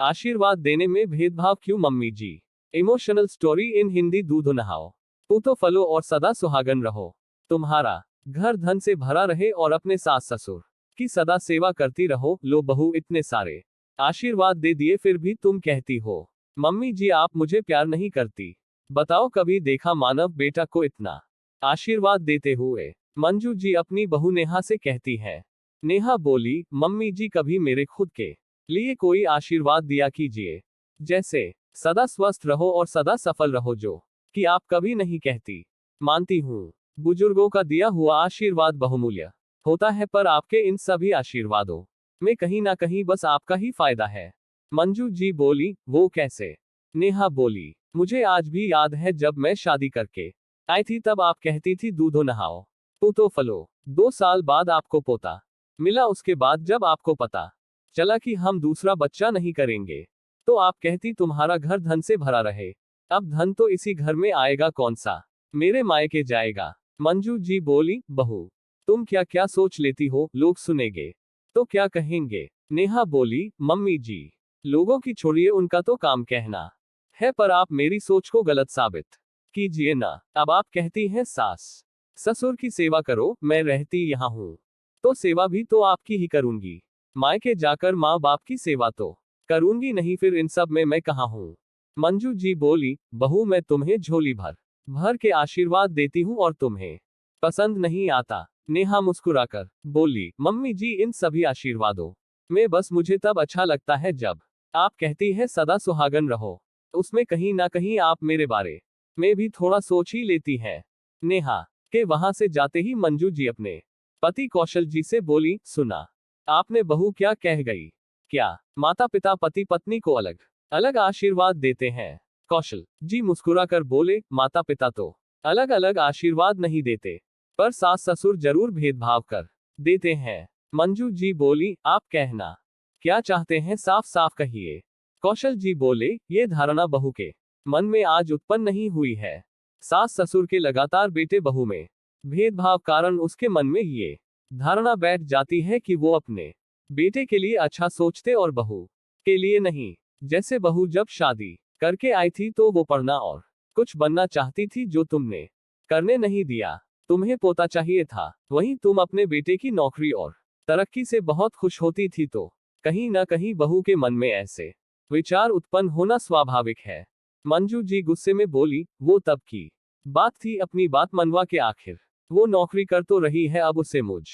आशीर्वाद देने में भेदभाव क्यों mummy ji. Emotional story in Hindi. दूध नहाओ, पूतो फलो और सदा सुहागन रहो। तुम्हारा घर धन से भरा रहे और अपने सास ससुर की सदा सेवा करती रहो। लो बहू इतने सारे आशीर्वाद दे दिए फिर भी तुम कहती हो मम्मी जी आप मुझे प्यार नहीं करती। बताओ कभी देखा मानव बेटा को इतना आशीर्वाद देते हुए। मंजू जी अपनी बहू नेहा से कहती है। नेहा बोली मम्मी जी कभी मेरे खुद के लिए कोई आशीर्वाद दिया कीजिए। जैसे सदा स्वस्थ रहो और सदा सफल रहो, जो कि आप कभी नहीं कहती। मानती हूँ बुजुर्गों का दिया हुआ आशीर्वाद बहुमूल्य होता है, पर आपके इन सभी आशीर्वादों में कहीं ना कहीं बस आपका ही फायदा है। मंजू जी बोली वो कैसे। नेहा बोली मुझे आज भी याद है जब मैं शादी करके आई थी तब आप कहती थी दूधो नहाओ पूतो फलो। 2 साल बाद आपको पोता मिला, उसके बाद जब आपको पता चला कि हम दूसरा बच्चा नहीं करेंगे तो आप कहती तुम्हारा घर धन से भरा रहे। अब धन तो इसी घर में आएगा, कौन सा मेरे मायके जाएगा। मंजू जी बोली बहू तुम क्या क्या सोच लेती हो, लोग सुनेंगे तो क्या कहेंगे। नेहा बोली मम्मी जी लोगों की छोड़िए, उनका तो काम कहना है, पर आप मेरी सोच को गलत साबित कीजिए ना। अब आप कहती हैं सास ससुर की सेवा करो, मैं रहती यहाँ हूँ तो सेवा भी तो आपकी ही करूंगी। मायके जाकर माँ बाप की सेवा तो करूंगी नहीं, फिर इन सब में मैं कहाँ हूँ। मंजू जी बोली बहू मैं तुम्हें झोली भर भर के आशीर्वाद देती हूँ और तुम्हें पसंद नहीं आता। नेहा मुस्कुराकर बोली मम्मी जी इन सभी आशीर्वादों में बस मुझे तब अच्छा लगता है जब आप कहती है सदा सुहागन रहो। उसमें कहीं ना कहीं आप मेरे बारे में भी थोड़ा सोच ही लेती है। नेहा के वहां से जाते ही मंजू जी अपने पति कौशल जी से बोली सुना आपने बहू क्या कह गई। क्या माता पिता पति पत्नी को अलग अलग आशीर्वाद देते हैं। कौशल जी मुस्कुराकर बोले माता पिता तो अलग अलग आशीर्वाद नहीं देते, पर सास ससुर जरूर भेदभाव कर देते हैं। मंजू जी बोली आप कहना क्या चाहते हैं, साफ साफ कहिए। कौशल जी बोले ये धारणा बहू के मन में आज उत्पन्न नहीं हुई है। सास ससुर के लगातार बेटे बहू में भेदभाव कारण उसके मन में ये धारणा बैठ जाती है कि वो अपने बेटे के लिए अच्छा सोचते और बहू के लिए नहीं। जैसे बहू जब शादी करके आई थी तो वो पढ़ना और कुछ बनना चाहती थी, जो तुमने करने नहीं दिया। तुम्हें पोता चाहिए था, वहीं तुम अपने बेटे की नौकरी और तरक्की से बहुत खुश होती थी, तो कहीं ना कहीं बहू के मन में ऐसे विचार उत्पन्न होना स्वाभाविक है। मंजू जी गुस्से में बोली वो तब की बात थी, अपनी बात मनवा के आखिर वो नौकरी कर तो रही है, अब उसे मुझ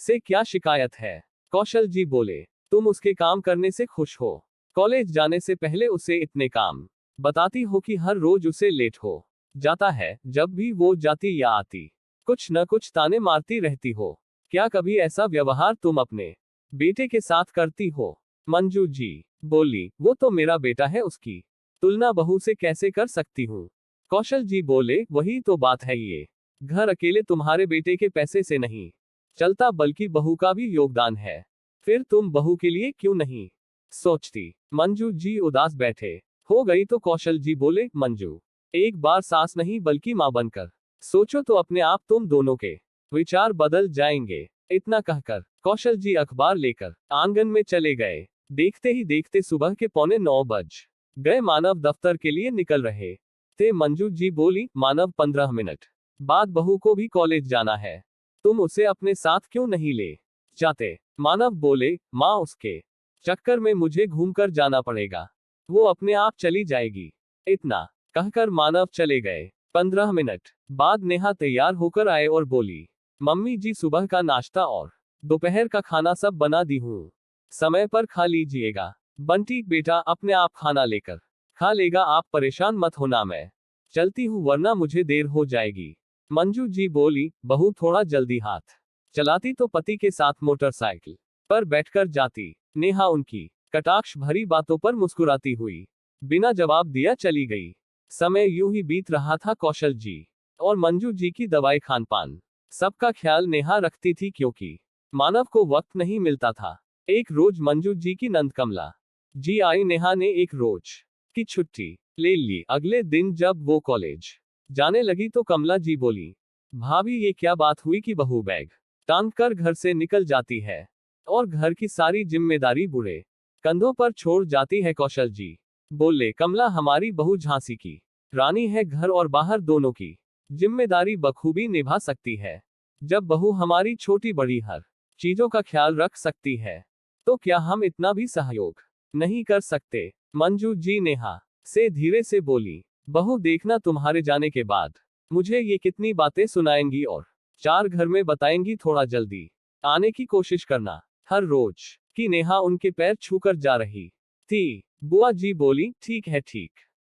से क्या शिकायत है। कौशल जी बोले तुम उसके काम करने से खुश हो, कॉलेज जाने से पहले उसे इतने काम बताती हो कि हर रोज उसे लेट हो जाता है, जब भी वो जाती या आती कुछ न कुछ ताने मारती रहती हो। क्या कभी ऐसा व्यवहार तुम अपने बेटे के साथ करती हो। मंजू जी बोली वो तो मेरा बेटा है, उसकी तुलना बहू से कैसे कर सकती हूँ। कौशल जी बोले वही तो बात है, ये घर अकेले तुम्हारे बेटे के पैसे से नहीं चलता, बल्कि बहू का भी योगदान है। फिर तुम बहू के लिए क्यों नहीं सोचती। मंजू जी उदास बैठे हो गई तो कौशल जी बोले मंजू एक बार सास नहीं बल्कि मां बनकर सोचो तो अपने आप तुम दोनों के विचार बदल जाएंगे। इतना कहकर कौशल जी अखबार लेकर आंगन में चले गए। देखते ही देखते सुबह के 8:45 बज गए। मानव दफ्तर के लिए निकल रहे थे। मंजू जी बोली मानव 15 मिनट बाद बहू को भी कॉलेज जाना है, तुम उसे अपने साथ क्यों नहीं ले जाते। मानव बोले माँ उसके चक्कर में मुझे घूमकर जाना पड़ेगा, वो अपने आप चली जाएगी। इतना कहकर मानव चले गए। 15 मिनट बाद नेहा तैयार होकर आए और बोली मम्मी जी सुबह का नाश्ता और दोपहर का खाना सब बना दी हूँ, समय पर खा लीजिएगा। बंटी बेटा अपने आप खाना लेकर खा लेगा, आप परेशान मत होना, मैं चलती हूँ वरना मुझे देर हो जाएगी। मंजू जी बोली बहू थोड़ा जल्दी हाथ चलाती तो पति के साथ मोटरसाइकिल पर बैठकर जाती। नेहा उनकी कटाक्ष भरी बातों पर मुस्कुराती हुई बिना जवाब दिया चली गई। समय यूं ही बीत रहा था। कौशल जी और मंजू जी की दवाई खान पान सबका ख्याल नेहा रखती थी, क्योंकि मानव को वक्त नहीं मिलता था। एक रोज मंजू जी की नंद कमला जी आई। नेहा ने एक रोज की छुट्टी ले ली। अगले दिन जब वो कॉलेज जाने लगी तो कमला जी बोली भाभी ये क्या बात हुई कि बहू बैग टांग कर घर से निकल जाती है और घर की सारी जिम्मेदारी बूढ़े कंधों पर छोड़ जाती है कौशल जी। बोले, कमला हमारी बहू झांसी की रानी है, घर और बाहर दोनों की जिम्मेदारी बखूबी निभा सकती है। जब बहू हमारी छोटी बड़ी हर चीजों का ख्याल रख सकती है, तो क्या हम इतना भी सहयोग नहीं कर सकते? मंजू जी नेहा से धीरे से बोली, बहू देखना तुम्हारे जाने के बाद मुझे ये कितनी बातें सुनाएंगी और 4 घर में बताएंगी, थोड़ा जल्दी आने की कोशिश करना। हर रोज की नेहा उनके पैर छूकर जा रही थी। बुआ जी बोली, ठीक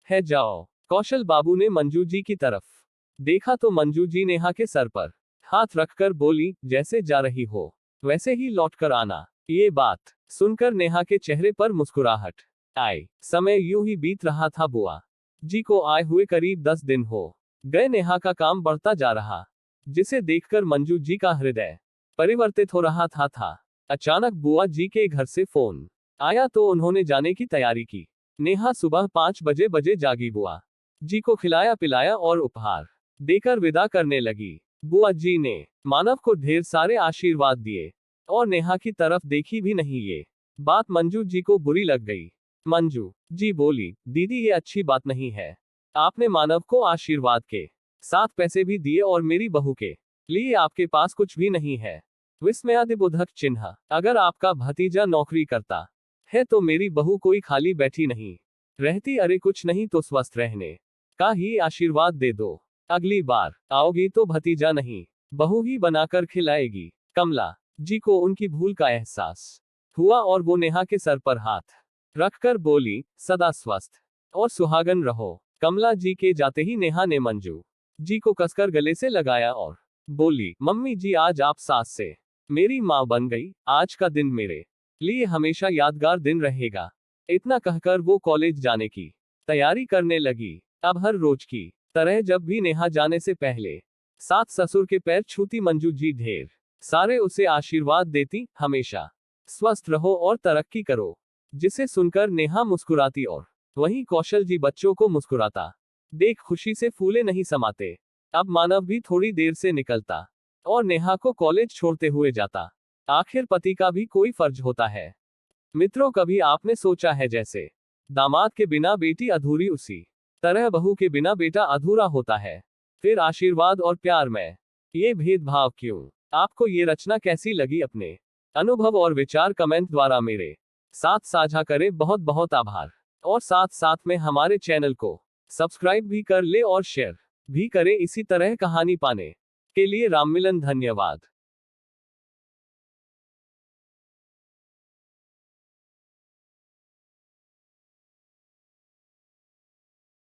है जाओ। कौशल बाबू ने मंजू जी की तरफ देखा तो मंजू जी नेहा के सर पर हाथ रखकर बोली, जैसे जा रही हो वैसे ही लौटकर आना। ये बात सुनकर नेहा के चेहरे पर मुस्कुराहट आई। समय यूं ही बीत रहा था। बुआ जी को आए हुए करीब 10 दिन हो गए। नेहा का काम बढ़ता जा रहा, जिसे देखकर मंजू जी का हृदय परिवर्तित हो रहा था। अचानक बुआ जी के घर से फोन आया तो उन्होंने जाने की तैयारी की। नेहा सुबह 5 बजे जागी, बुआ जी को खिलाया पिलाया और उपहार देकर विदा करने लगी। बुआ जी ने मानव को ढेर सारे आशीर्वाद दिए और नेहा की तरफ देखी भी नहीं। ये बात मंजू जी को बुरी लग गई। मंजू जी बोली, दीदी ये अच्छी बात नहीं है। आपने मानव को आशीर्वाद के साथ पैसे भी दिए और मेरी बहू के लिए आपके पास कुछ भी नहीं है। विस्मयादिबोधक चिन्ह। अगर आपका भतीजा नौकरी करता है तो मेरी बहू कोई खाली बैठी नहीं रहती। अरे कुछ नहीं तो स्वस्थ रहने का ही आशीर्वाद दे दो। अगली बार आओगी तो भतीजा नहीं बहू ही बनाकर खिलाएगी। कमला जी को उनकी भूल का एहसास हुआ और वो नेहा के सर पर हाथ रखकर बोली, सदा स्वस्थ और सुहागन रहो। कमला जी के जाते ही नेहा ने मंजू जी को कसकर गले से लगाया और बोली, मम्मी जी आज आप सास से मेरी माँ बन गई। आज का दिन मेरे लिए हमेशा यादगार दिन रहेगा। इतना कहकर वो कॉलेज जाने की तैयारी करने लगी। अब हर रोज की तरह जब भी नेहा जाने से पहले सास ससुर के पैर छूती मंजू जी ढेर सारे उसे आशीर्वाद देती, हमेशा स्वस्थ रहो और तरक्की करो। जिसे सुनकर नेहा मुस्कुराती और वहीं कौशल जी बच्चों को मुस्कुराता देख खुशी से फूले नहीं समाते। अब मानव भी थोड़ी देर से निकलता और नेहा को कॉलेज छोड़ते हुए जाता। आखिर पति का भी कोई फर्ज होता है। मित्रों, कभी आपने सोचा है जैसे दामाद के बिना बेटी अधूरी, उसी तरह बहू के बिना बेटा अधूरा होता है। फिर आशीर्वाद और प्यार में ये भेदभाव क्यों? आपको ये रचना कैसी लगी? अपने अनुभव और विचार कमेंट द्वारा मेरे साथ साझा करें। बहुत बहुत आभार। और साथ साथ में हमारे चैनल को सब्सक्राइब भी कर ले और शेयर भी करें। इसी तरह कहानी पाने के लिए राम मिलन। धन्यवाद।